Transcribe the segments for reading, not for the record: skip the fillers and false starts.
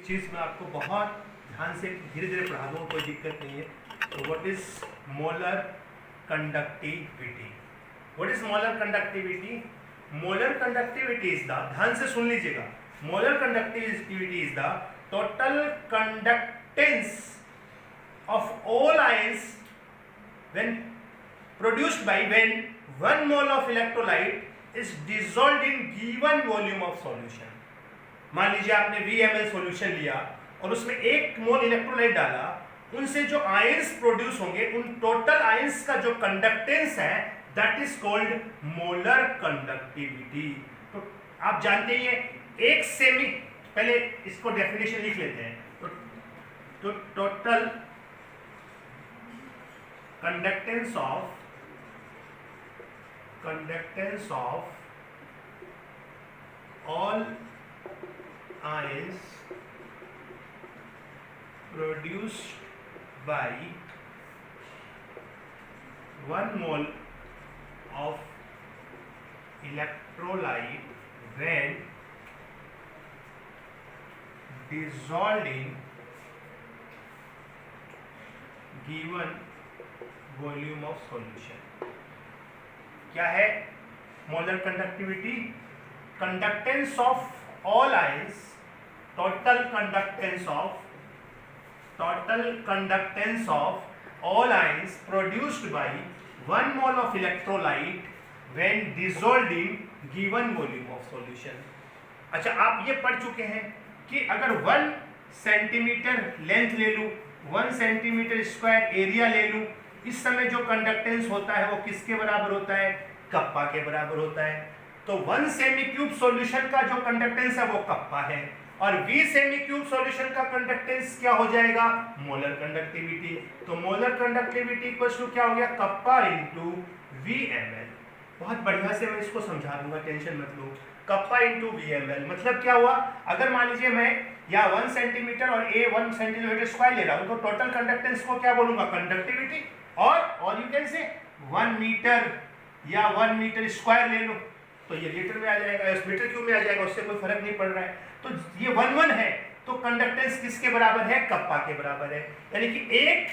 चीज़ मैं आपको बहुत ध्यान से धीरे धीरे पढ़ा दूँ, कोई दिक्कत नहीं है। तो what is molar conductivity? What is molar conductivity? Molar conductivity is the, ध्यान से सुन लीजिएगा, molar conductivity is the total conductance of all ions when produced by when 1 mole of electrolyte is dissolved in given volume of solution। मान लीजिए आपने VML solution लिया और उसमें 1 मोल electrolyte डाला, उनसे जो आयंस प्रोड्यूस होंगे, उन टोटल आयंस का जो कंडक्टेंस है, that is called molar conductivity. तो आप जानते हैं एक सेमी, पहले इसको डेफिनेशन लिख लेते हैं। तो total conductance of all ions produced by 1 mole of electrolyte when dissolved in given volume of solution. क्या है molar conductivity? Conductance of all ions, total conductance of all ions produced by 1 mole of electrolyte when dissolved in given volume of solution. अच्छा, आप ये पढ़ चुके हैं कि अगर 1 सेंटीमीटर लेंथ ले लूं, 1 सेंटीमीटर स्क्वायर एरिया ले लूं, इस समय जो कंडक्टेंस होता है वो किसके बराबर होता है? कप्पा के बराबर होता है। तो 1 सेमी क्यूब सॉल्यूशन का जो कंडक्टेंस है वो कप्पा है, और V सेमी क्यूब सॉल्यूशन का कंडक्टेंस क्या हो जाएगा? Molar conductivity. तो मोलर कंडक्टिविटी इक्वल्स टू क्या हो गया? Kappa into VmL। बहुत बढ़िया से मैं इसको समझा दूंगा, टेंशन मत लो। कप्पा इंटू VmL मतलब क्या हुआ? अगर मान लीजिए मैं या 1 सेंटीमीटर और A 1 सेंटीमीटर स्क्वायर ले रहा हूं, तो टोटल कंडक्टेंस को क्या बोलूंगा? कंडक्टिविटी। और यू कैन से 1 मीटर या 1 मीटर स्क्वायर ले लो, तो ये लीटर में आ जाएगा, इस मीटर क्यूब में आ जाएगा, उससे कोई फर्क नहीं पड़ रहा है। तो ये 1 है, तो कंडक्टेंस किसके बराबर है? कप्पा के बराबर है। यानी कि 1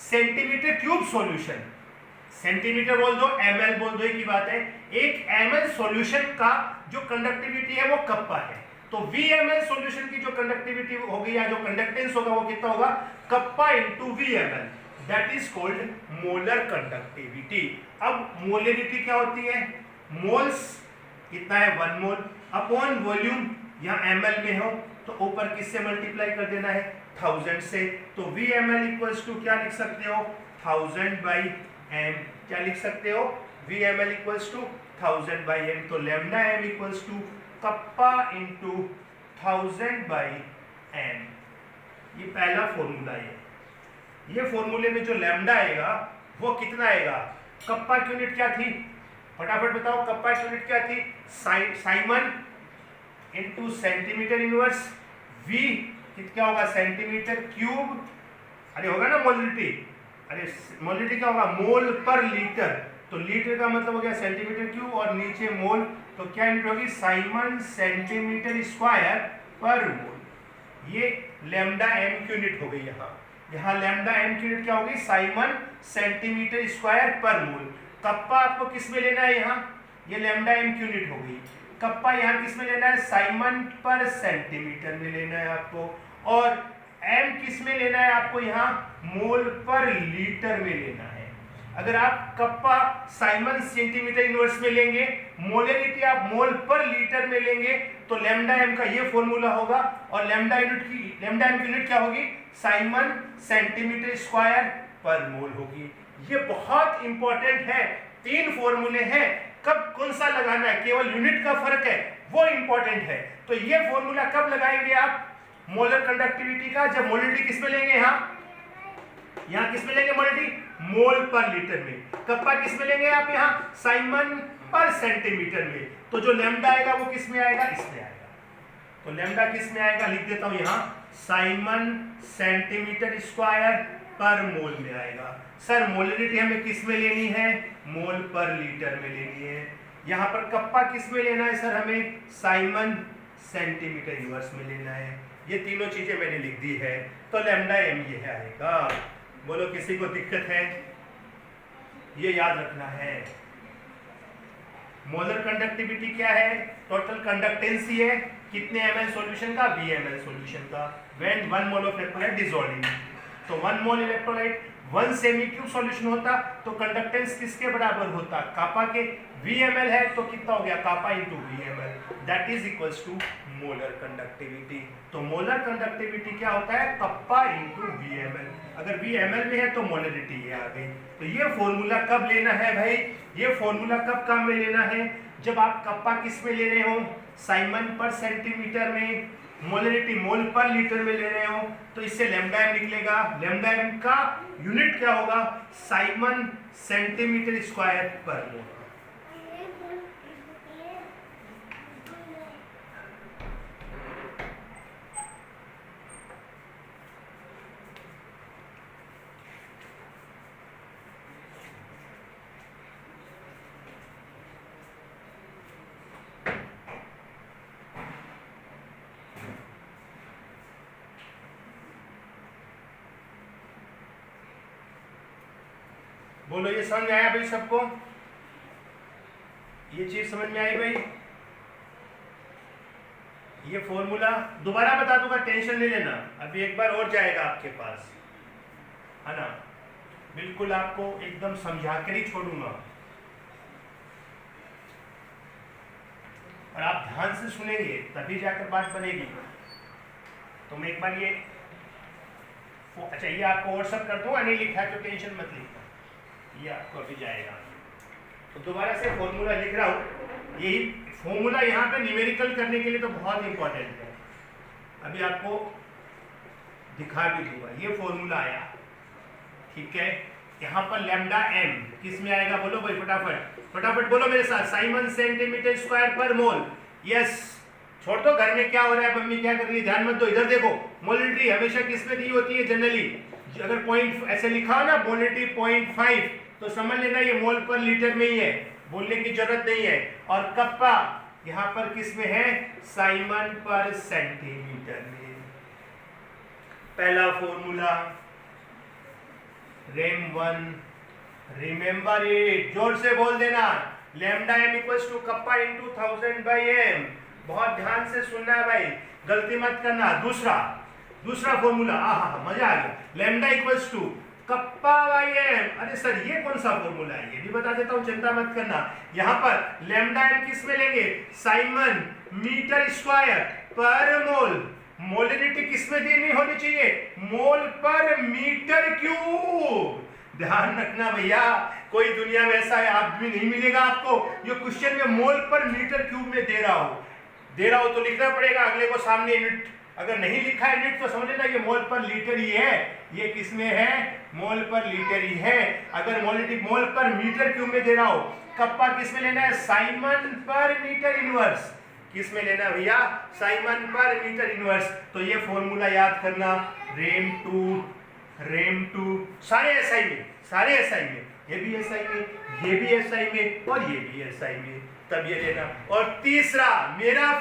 सेंटीमीटर क्यूब सॉल्यूशन, सेंटीमीटर बोल दो, ml बोल दो, एक ही बात है। 1 ml सॉल्यूशन का जो कंडक्टिविटी है वो कप्पा है। तो VmL सॉल्यूशन की जो कंडक्टिविटी होगी या जो कंडक्टेंस होगा वो कितना होगा? Kappa into VmL। That is called molar conductivity. अब मोलरिटी क्या होती है? मोल्स कितना है? 1 मोल अपॉन वॉल्यूम, यहाँ ml में हो तो ऊपर किससे मल्टीप्लाई कर देना है? 1000 से। तो VmL इक्वल्स टू क्या लिख सकते हो? 1000 बाई m। क्या लिख सकते हो? VmL equals to 1000 by m। तो lambda m equals to kappa into 1000 by m। ये पहला फॉर्मूला है। ये फॉर्मूले में जो लैम्डा आएगा वो कितना आएगा? कप्पा की यूनिट क्या थी? फटाफट बताओ, कप्पा की यूनिट क्या थी? Simon into centimetre inverse. V क्या होगा? Centimetre cube. अरे होगा ना मोलरिटी, अरे मोलरिटी क्या होगा? मोल पर लीटर। तो लीटर का मतलब हो गया सेंटीमीटर क्यूब और नीचे मोल, तो क्या यूनिट होगी? साइमन सेंटीमीटर स्क्वायर पर मोल। ये लैम्डा m की यूनिट हो गई। यहाँ लैम्डा m की यूनिट क्या होगी? साइमन सेंटीमीटर स्क्वायर पर मोल। कप्पा आपको किस में लेना है? यहाँ ये लैम्डा m की यूनिट हो गई। कप्पा यहाँ किस में लेना है? साइमन पर सेंटीमीटर में लेना है आपको। और m किस में लेना है आपको? यहाँ मोल पर लीटर में लेना है। अगर आप कप्पा साइमन सेंटीमीटर इनवर्स में लेंगे, मोलरिटी आप मोल पर लीटर में लेंगे, तो लैम्डा m का ये फॉर्मूला होगा। और लैम्डा m की यूनिट क्या होगी? साइमन सेंटीमीटर स्क्वायर पर मोल होगी। ये बहुत इंपॉर्टेंट है। 3 फॉर्मूले हैं, कब कौन सा लगाना है, केवल यूनिट का फर्क है, वो इंपॉर्टेंट है। तो ये फॉर्मूला कब लगाएंगे आप? मोलर कंडक्टिविटी का, जब मोलरिटी किस में लेंगे? यहाँ किस में लेंगे मोलरिटी? मोल पर लीटर में। कप्पा किस में लेंगे आप? यहाँ साइमन पर सेंटीमीटर में। तो जो लैम्डा आएगा वो किस में आएगा? इसमें आएगा। तो लैम्डा किस में आएगा? लिख देता हूं यहाँ, साइमन सेंटीमीटर स्क्वायर पर मोल में आएगा। सर मोलरिटी हमें किस में लेनी है? मोल पर लीटर में लेनी है। यहाँ पर कप्पा किस में लेना है सर? हमें साइमन सेंटीमीटर इनवर्स में लेना है। ये तीनों चीजें मैंने लिख दी है, तो लैम्डा एम ये आएगा। बोलो किसी को दिक्कत है? ये याद रखना है। मोलर कंडक्टिविटी क्या है? टोटल कंडक्टेंसी है कितने ml सॉल्यूशन का? VmL सॉल्यूशन का। When 1 mole of electrolyte dissolving, तो 1 मोल इलेक्ट्रोलाइट 1 सेमी क्यूब सॉल्यूशन होता तो कंडक्टेंस किसके बराबर होता? कापा के। VmL है तो कितना हो गया? Kappa into VmL, that is equals to molar conductivity. तो मोलर कंडक्टिविटी क्या होता है? Kappa into VmL। अगर VmL में है तो मोलरिटी ये आ गई। तो ये फॉर्मूला कब लेना है भाई? ये फॉर्मूला कब काम में लेना है? जब आप कप्पा किस में ले रहे हो? साइमन पर सेंटीमीटर में। मोलरिटी मोल पर लीटर में ले रहे हो, तो इससे लैम्डा एम निकलेगा। लैम्डा एम का यूनिट क्या होगा? साइमन सेंटीमीटर स्क्वायर पर मोल। बोलो ये समझ में आया भाई सबको? ये चीज समझ में आई भाई? ये फॉर्मूला दोबारा बता दूंगा, टेंशन नहीं लेना, अभी एक बार और जाएगा आपके पास, है ना? बिल्कुल आपको एकदम समझा कर ही छोड़ूंगा, और आप ध्यान से सुनेंगे तभी जाकर बात बनेगी। तो मैं एक बार ये अच्छा ये आपको व्हाट्सएप कर दूंगा, नहीं लिखा है तो टेंशन मत लिखना, ये आपको अभी जाएगा। तो दोबारा से फॉर्मूला लिख रहा हूँ। यही फॉर्मूला यहाँ पे न्यूमेरिकल करने के लिए तो बहुत इंपॉर्टेंट है, अभी आपको दिखा भी दूंगा। ये फॉर्मूला आया, ठीक है? यहाँ पर लैम्डा एम किस में आएगा? बोलो भाई फटाफट फटाफट बोलो मेरे साथ। साइमन सेंटीमीटर स्क्वायर पर मोल। यस, छोड़ दो घर में क्या हो रहा है, मम्मी क्या कर रही है, ध्यान मत दो, इधर देखो। मोलिटी हमेशा किस में दी होती है जनरली? अगर पॉइंट ऐसे लिखा हो ना मोलिटी 0.5, तो समझ लेना ये मोल पर लीटर में ही है, बोलने की जरूरत नहीं है। और कप्पा यहाँ पर किस में है? साइमन पर सेंटीमीटर में। पहला फॉर्मूला रेम 1, रिमेंबर इट, जोर से बोल देना। Lambda M equals to kappa into 1000 by M. बहुत ध्यान से सुनना है भाई, गलती मत करना। दूसरा फॉर्मूला, मजा आ गया। Lambda equals to kappa by M. अरे सर ये कौन सा फॉर्मूला है? ये भी बता देता हूं, चिंता मत करना। यहाँ पर लैम्डा एम किस में लेंगे? साइमन मीटर स्क्वायर पर मोल। मोलरिटी किस में दी नहीं होनी चाहिए? मोल पर मीटर क्यूब। ध्यान रखना भैया, कोई दुनिया में ऐसा आदमी नहीं मिलेगा आपको जो क्वेश्चन में मोल पर मीटर क्यूब में दे रहा हो तो लिखना पड़ेगा अगले को सामने यूनिट। अगर नहीं लिखा है यूनिट तो समझ लेना ये मोल पर लीटर ही है। ये किस में है? मोल पर लीटर ही है। अगर मोलिटी मोल पर मीटर क्यूब में दे रहा हो, कप्पा किस में लेना है? साइमन पर मीटर इनवर्स। किस में लेना भैया? साइमन पर मीटर इनवर्स। तो ये फॉर्मूला याद करना, रेम टू सारे एसआई में, ये भी एसआई में, ये भी एसआई में, और ये भी एसआई में, तब ये लेना। और तीसरा मेरा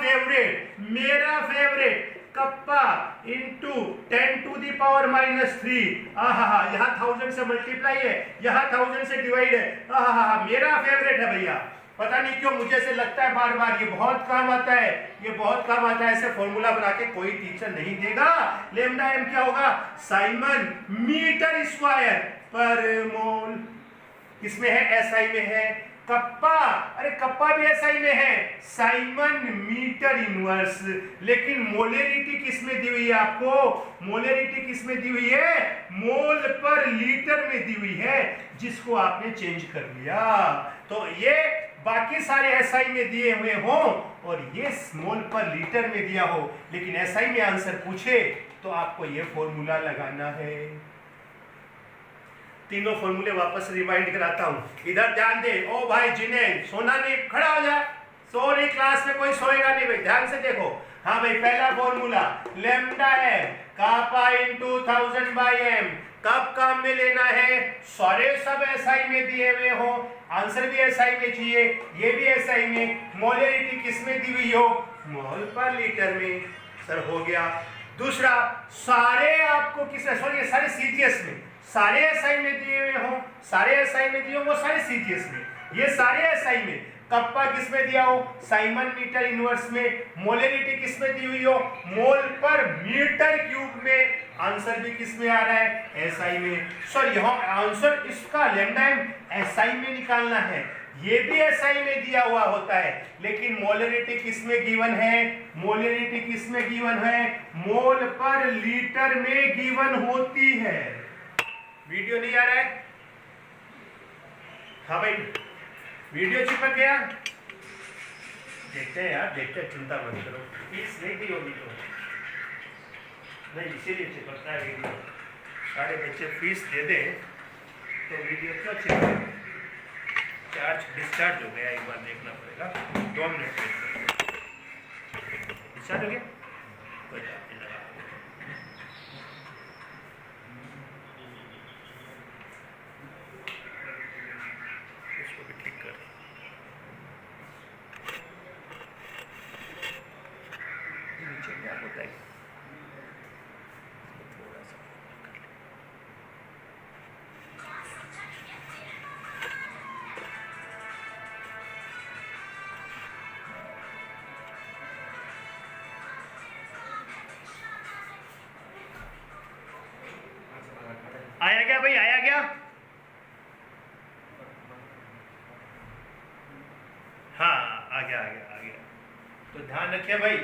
favourite kappa into 10 to the power -3। यहाँ 1000 से मल्टीप्लाई है, यहाँ 1000 से डिवाइड है। मेरा फेवरेट है भैया, पता नहीं क्यों मुझे ऐसे लगता है बार बार ये बहुत काम आता है। ऐसे फॉर्मूला बना के कोई टीचर नहीं देगा। लैम्डा एम क्या होगा? साइमन मीटर स्क्वायर पर मोल। किसमें है? एसआई में है। कप्पा, अरे कप्पा भी एसआई में है, साइमन मीटर इनवर्स। लेकिन मोलरिटी किस में दी हुई है आपको? मोलरिटी किस में दी हुई है? मोल पर लीटर में दी हुई है, जिसको आपने चेंज कर लिया। तो ये बाकी सारे एसआई में दिए हुए हो और ये मोल पर लीटर में दिया हो, लेकिन एसआई में आंसर पूछे तो आपको ये फॉर्मूला लगाना है। तीनों फॉर्मूले वापस रिवाइंड कराता हूं, इधर ध्यान दे। ओ भाई जिन्हें सोना नहीं, खड़ा हो जा। सो रही क्लास में कोई सोएगा नहीं भाई, ध्यान से देखो। हाँ भाई, पहला फॉर्मूला लैम्डा है कापा इंटू 1000 बाई एम। कब काम में लेना है? सारे सब एसआई में दिए हुए हो, आंसर भी एसआई में चाहिए, ये भी एसआई में। मोलरिटी किस में दी हुई हो? मोल पर लीटर में। सर हो गया। दूसरा, सारे आपको किस सॉरी ये सारे सीजीएस में, सारे एसआई में दिए हुए हो, सारे एसआई में दिए हो, वो सारे सीजीएस में, ये सारे एसआई में। कप्पा किस में दिया हो, साइमन मीटर इनवर्स में। मोलरिटी किस में दी हुई हो, मोल पर मीटर क्यूब में। आंसर भी किस में आ रहा है, एसआई में। सर यहाँ आंसर इसका लैम्डा एम एसआई में निकालना है, ये भी एसआई में दिया हुआ होता है, लेकिन मोलरिटी किस में गिवन है, मोलरिटी किस में गिवन है, मोल पर लीटर में गिवन होती है। वीडियो नहीं आ रहा है? हाँ भाई, वीडियो चिपक गया? देखते हैं यार, देखते हैं, चिंता मत करो। फीस नहीं दी होगी तो नहीं, इसीलिए चिपकता है वीडियो। सारे बच्चे फीस दे दें तो वीडियो क्यों चिपके? चार्ज डिस्चार्ज हो गया, एक बार देखना पड़ेगा। 2 मिनट डिस्चार्ज हो गया, कोई बात नहीं, लगा इसको भी ठीक कर। नीचे क्या होता है, थोड़ा सा आया क्या भाई, आया क्या? हाँ आ गया, आ गया, आ गया। तो ध्यान रखिए भाई,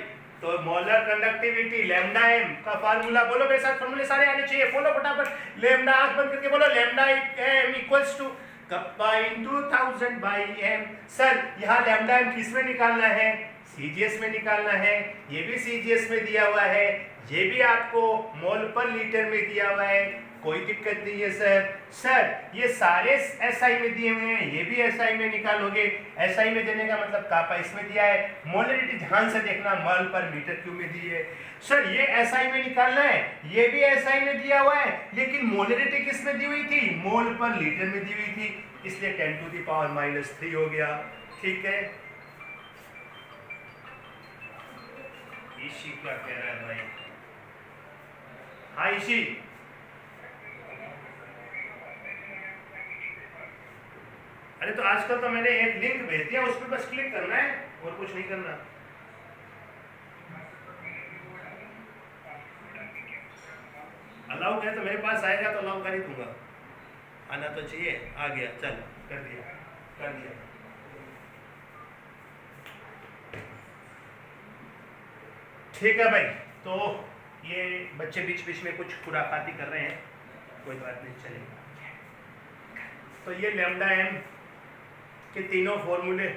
तो मोलर कंडक्टिविटी लैम्डा एम का फार्मूला बोलो मेरे साथ, फार्मूले सारे आने चाहिए, बोलो फटाफट। लैम्डा, आंख बंद करके बोलो, lambda M equals to kappa into 1000 by M. Sir यहाँ लैम्डा एम किस में निकालना है, सीजीएस में निकालना है, ये भी सीजीएस में दिया हुआ है, ये भी आपको मोल पर लीटर में दिया हुआ है, कोई दिक्कत नहीं है सर। सर ये सारे एसआई में दिए हुए हैं, ये भी एसआई में निकालोगे, एसआई में देने का मतलब कापा इसमें दिया है। मोलरिटी ध्यान से देखना, मोल पर मीटर क्यूब में दी है। सर ये एसआई में निकालना है, ये भी एसआई में दिया हुआ है, लेकिन मोलरिटी किस में दी हुई थी, मोल पर लीटर में दी हुई थी, इसलिए 10⁻³ हो गया। ठीक है, ईशी क्या कह रहा है भाई? हाँ ईशी, अरे तो आजकल तो मैंने एक लिंक भेज दिया, उस पर बस क्लिक करना है और कुछ नहीं करना। अलाउ है तो मेरे पास आएगा तो अलाउ कर ही दूंगा, आना तो चाहिए। आ गया, चल कर दिया, कर दिया। ठीक है भाई, तो ये बच्चे बीच बीच में कुछ खुराफाती कर रहे हैं, कोई बात नहीं, चलेगा। तो ये लैम्डा एम के तीनों फॉर्मूले,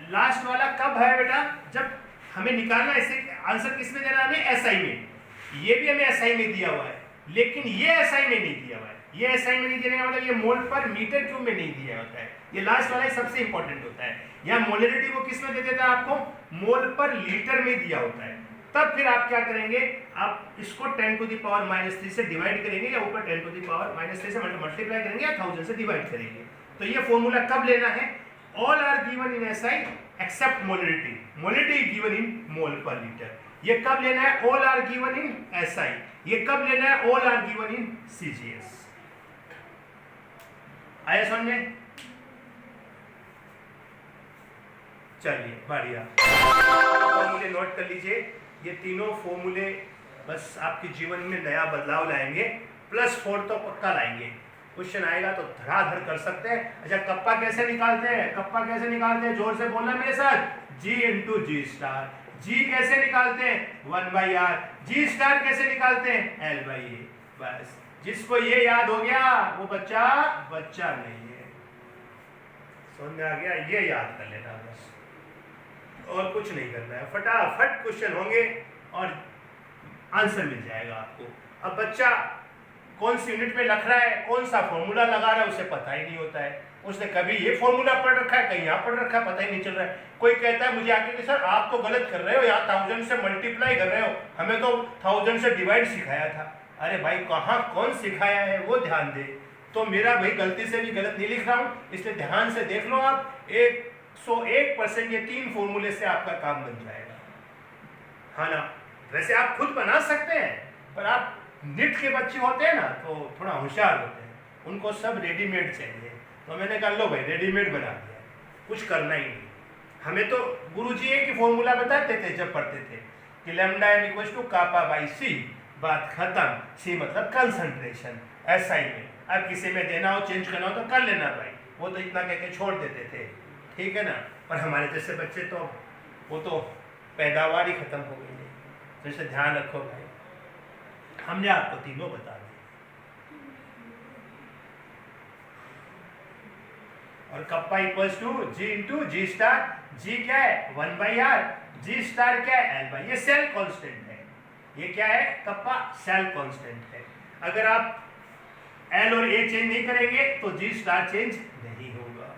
लास्ट वाला कब है बेटा, जब हमें निकालना, इसे आंसर किस में देना, हमें एसआई में। ये भी हमें एसआई में दिया हुआ है, लेकिन ये एसआई में नहीं दिया हुआ है। ये एसआई में नहीं देने का मतलब ये मोल पर मीटर क्यूब में नहीं दिया होता है। ये लास्ट वाला सबसे इंपॉर्टेंट होता है। यहाँ मोलरिटी वो किस में दे देता है आपको, मोल पर लीटर में दिया होता है। तब फिर आप क्या करेंगे, आप इसको 10⁻³ से डिवाइड करेंगे, या ऊपर 10⁻³ से मल्टीप्लाई करेंगे, या 1000 से डिवाइड करेंगे। तो ये फॉर्मूला कब लेना है, all are given in SI except molarity, molarity given in mole पर लीटर। ये कब लेना है, all are given in SI. ये कब लेना है, all are given in CGS. आया समझ में? चलिए बढ़िया, फॉर्मूले नोट कर लीजिए। ये तीनों फॉर्मूले बस आपके जीवन में नया बदलाव लाएंगे, +4 तो पक्का लाएंगे। क्वेश्चन आएगा तो धड़ाधड़ कर सकते हैं। अच्छा, कप्पा कैसे निकालते हैं, कप्पा कैसे निकालते हैं, जोर से बोलना मेरे साथ, G × G स्टार। G कैसे निकालते हैं, 1/R। G स्टार कैसे निकालते हैं, L/A। बस जिसको ये याद हो गया वो बच्चा नहीं है। समझ में आ गया, ये याद कर लेना बस, और कुछ नहीं करना है। फटाफट क्वेश्चन होंगे और आंसर मिल जाएगा आपको। अब बच्चा कौन सी यूनिट में लिख रहा है, कौन सा फॉर्मूला लगा रहा है, उसे पता ही नहीं होता है। उसने कभी ये फॉर्मूला पढ़ रखा है, कहीं यहाँ पढ़ रखा है, पता ही नहीं चल रहा है। कोई कहता है मुझे आके कि सर आप तो गलत कर रहे हो, यहाँ 1000 से मल्टीप्लाई कर रहे हो, हमें तो 1000 से डिवाइड सिखाया था। अरे भाई कहाँ कौन सिखाया है वो ध्यान दे। तो मेरा भाई गलती से भी गलत नहीं लिख रहा हूँ, इसलिए ध्यान से देख लो आप। 101% ये 3 फॉर्मूले से आपका काम बन जाएगा। हाँ ना, वैसे आप खुद बना सकते हैं, पर आप निट के बच्चे होते हैं ना तो थोड़ा होशियार होते हैं, उनको सब रेडीमेड चाहिए। तो मैंने कहा लो भाई रेडीमेड बना दिया, कुछ करना ही नहीं। हमें तो गुरुजी एक ही फॉर्मूला बताते थे जब पढ़ते थे कि lambda m equals to kappa by C, बात खत्म। सी मतलब कंसंट्रेशन। SI में अब किसी में देना हो चेंज करना हो तो कर लेना भाई, वो तो इतना कह के छोड़ देते थे, ठीक है ना। पर हमारे जैसे बच्चे तो वो तो पैदावार ही खत्म हो गई है, तो इसे ध्यान रखो भाई। हमने आपको तीनों बता दिए। और kappa equals to G into G star. G क्या है 1/R, G स्टार क्या है L बाई, ये सेल कांस्टेंट है। ये क्या है कप्पा सेल कांस्टेंट है। अगर आप L और A चेंज नहीं करेंगे तो G स्टार चेंज नहीं होगा।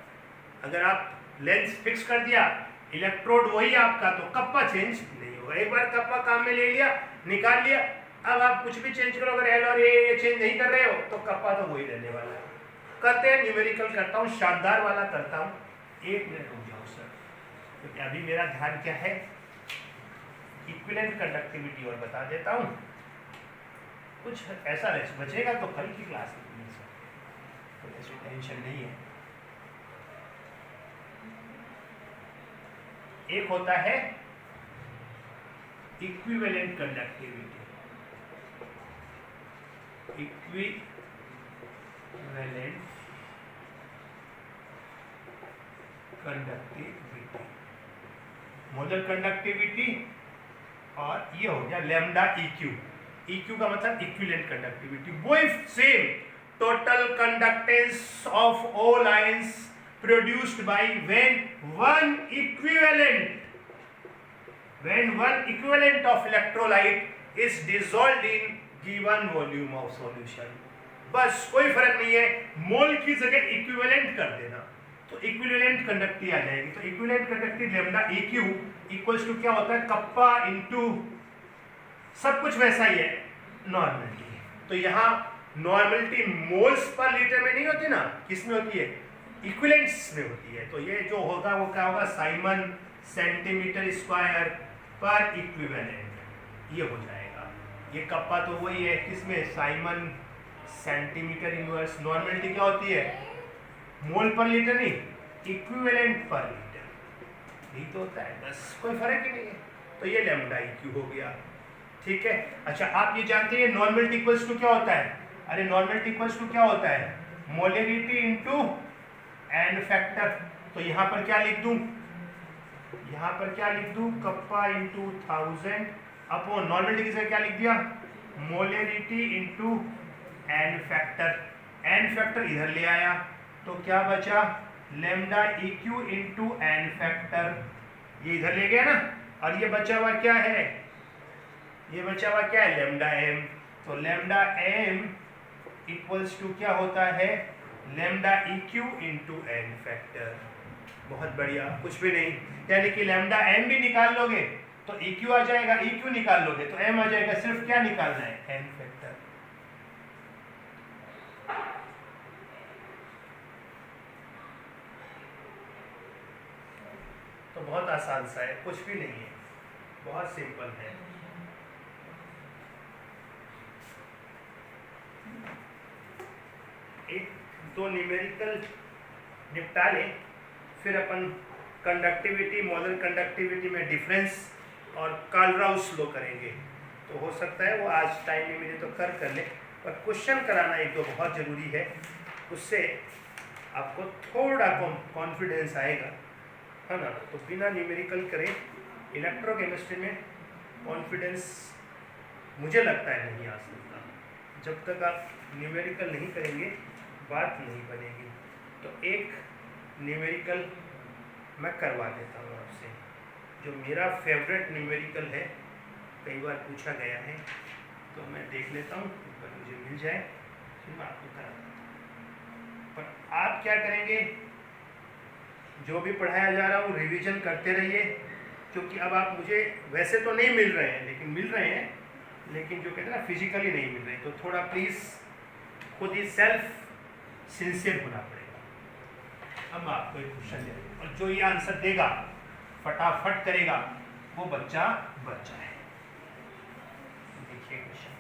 अगर आप लेंथ फिक्स कर दिया, इलेक्ट्रोड वही आपका, तो कप्पा चेंज नहीं होगा। एक बार कप्पा काम में ले लिया, निकाल लिया, अब आप कुछ भी चेंज करो, अगर L और A चेंज नहीं कर रहे हो तो कप्पा तो वही रहने वाला है। करते हैं, न्यूमेरिकल करता हूँ, शानदार वाला करता हूँ। 1 मिनट रुक जाओ सर, क्योंकि तो अभी मेरा ध्यान क्या है, इक्विवेलेंट कंडक्टिविटी और बता देता हूँ। कुछ ऐसा बचेगा तो कल की क्लास में कोई ऐसी टेंशन नहीं है। एक होता है equivalent conductivity, equivalent conductivity, molar conductivity, और ये हो गया लैम्डा EQ। EQ का मतलब इक्विवेलेंट कंडक्टिविटी। वो same total conductance of all ions produced by when one equivalent of electrolyte is dissolved in given volume of solution। बस कोई फर्क नहीं है, मोल की जगह इक्विवेलेंट कर देना तो इक्विवेलेंट कंडक्टिविटी आ जाएगी। तो equivalent conductivity lambda EQ equals to क्या होता है कप्पा इनटू, सब कुछ वैसा ही है, नॉर्मलिटी। तो यहाँ नॉर्मलिटी मोल्स पर लीटर में नहीं होती ना, किसमें होती है, इक्विवेलेंट्स में होती है। तो ये जो होगा वो क्या होगा, साइमन सेंटीमीटर स्क्वायर पर इक्विवेलेंट, ये हो जाएगा। ये कप्पा तो वही है, किसमें, साइमन सेंटीमीटर इनवर्स। नॉर्मलिटी क्या होती है, मोल पर लीटर नहीं, इक्विवेलेंट पर लीटर, यही तो होता है, बस कोई फर्क ही नहीं है। तो ये लैम्डा EQ हो गया, ठीक है। अच्छा, आप ये जानते हैं नॉर्मलिटी इक्वल्स टू क्या होता है, अरे नॉर्मलिटी इक्वल्स टू क्या होता है, मोलरिटी इनटू एन फैक्टर। तो यहाँ पर क्या लिख दूं, यहाँ पर क्या लिख दूं, कप्पा इंटू 1000 अपॉन नॉर्मलिटी की जगह क्या लिख दिया, molarity into N factor. N factor इधर ले आया तो क्या बचा, lambda EQ into N factor, ये इधर ले गया ना। और ये बचा हुआ क्या है, ये बचा हुआ क्या है, लैम्डा M। तो लैम्डा M इक्वल्स टू क्या होता है, lambda EQ into N factor. बहुत बढ़िया, कुछ भी नहीं, यानी कि लैम्डा M भी निकाल लोगे तो EQ आ जाएगा, EQ निकाल लोगे तो M आ जाएगा, सिर्फ क्या निकालना है, एन फैक्टर। तो बहुत आसान सा है, कुछ भी नहीं है, बहुत सिंपल है। एक दो न्यूमेरिकल निपटा लें, फिर अपन कंडक्टिविटी, मोलर कंडक्टिविटी में डिफरेंस और कार्ल-राउस लॉ करेंगे। तो हो सकता है वो आज टाइम में मिले तो कर ले, पर क्वेश्चन कराना एक तो बहुत ज़रूरी है, उससे आपको थोड़ा कॉन्फिडेंस आएगा, है ना। तो बिना न्यूमेरिकल करें इलेक्ट्रोकेमिस्ट्री में कॉन्फिडेंस मुझे लगता है नहीं आ सकता। जब तक आप न्यूमेरिकल नहीं करेंगे बात नहीं बनेगी। तो एक न्यूमेरिकल मैं करवा देता हूँ आपसे, जो मेरा फेवरेट न्यूमेरिकल है, कई बार पूछा गया है, तो मैं देख लेता हूँ, अगर मुझे मिल जाए फिर मैं आपको कराता हूँ। पर आप क्या करेंगे, जो भी पढ़ाया जा रहा हूँ रिवीजन करते रहिए, क्योंकि अब आप मुझे वैसे तो नहीं मिल रहे हैं, लेकिन मिल रहे हैं, लेकिन जो कहते हैं ना फिजिकली नहीं मिल रहे, तो थोड़ा प्लीज़ खुद ही सेल्फ सिंसियर होना पड़ेगा। अब आपको एक क्वेश्चन दे, और जो ये आंसर देगा फटाफट करेगा वो बच्चा बच जाए। ये क्वेश्चन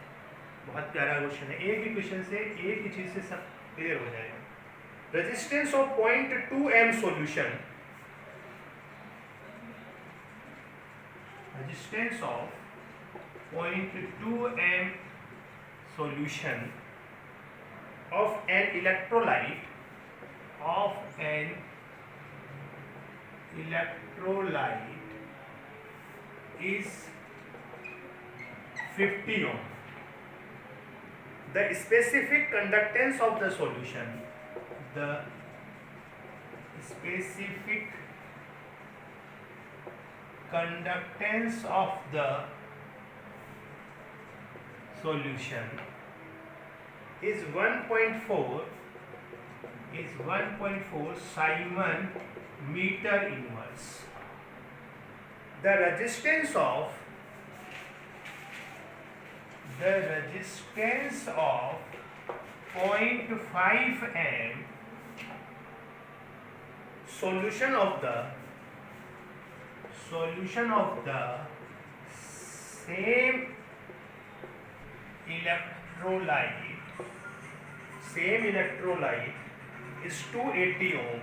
बहुत प्यारा क्वेश्चन है, एक ही क्वेश्चन से एक ही चीज से सब क्लियर हो जाएगा। Resistance of 0.2 m solution, resistance of 0.2 m solution of an electrolyte is 50 ohm. The specific conductance of the solution, the specific conductance of the solution is 1.4 Simon meter inverse. The resistance of 0.5 m solution of the same electrolyte is 280 ohm.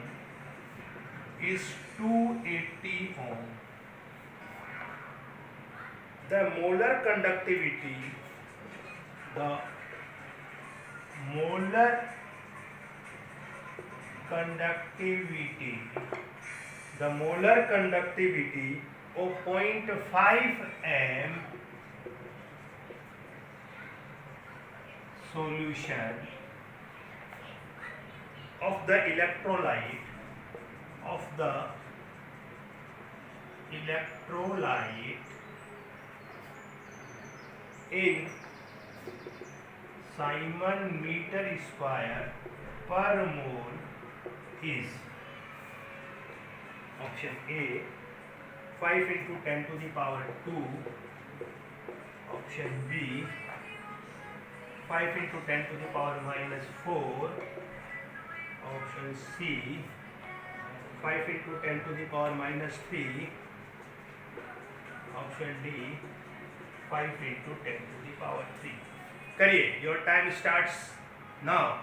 The molar conductivity of 0.5 m solution of the electrolyte in Simon meter square per mole is option A 5 into 10 to the power 2, option B 5 into 10 to the power minus 4, option C 5 into 10 to the power minus 3, option D 5 into 10 to the power 3. करिए, your time starts now.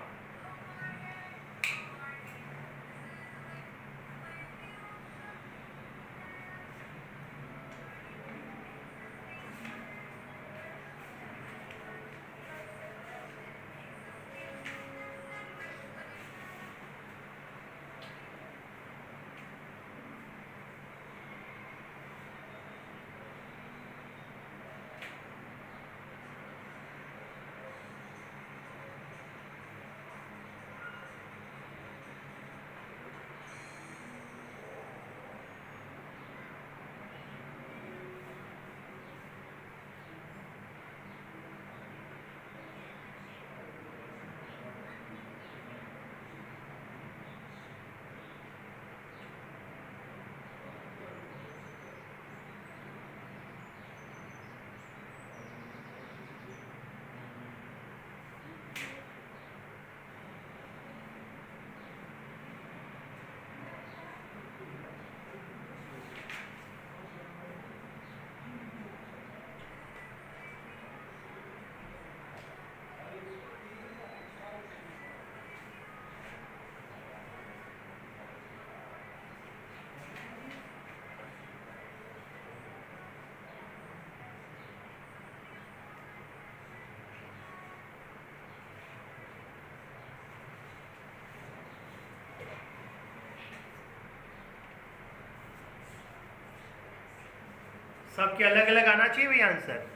सबके अलग अलग आना चाहिए भैया answer.